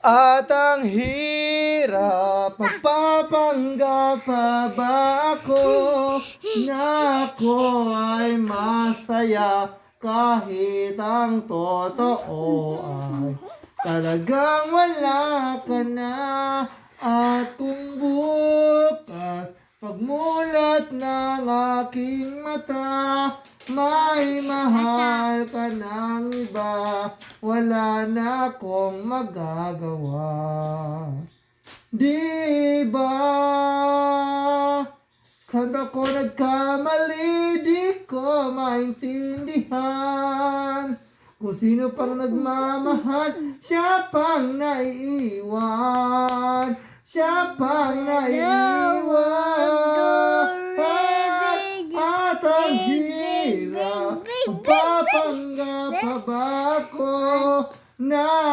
At ang hirap, magpapanggap pa ba ako na ako ay masaya kahit ang totoo ay talagang wala ka na. At kung bukas pagmulat ng aking mata, may mahal ka ng iba, wala na akong magagawa. Di ba? Saan ako nagkamali? Di ko maintindihan. Kung sino pang nagmamahal, siya pang naiiwan. Siya pang naiiwan. At ang hirap, magpapanggap pa ba ako na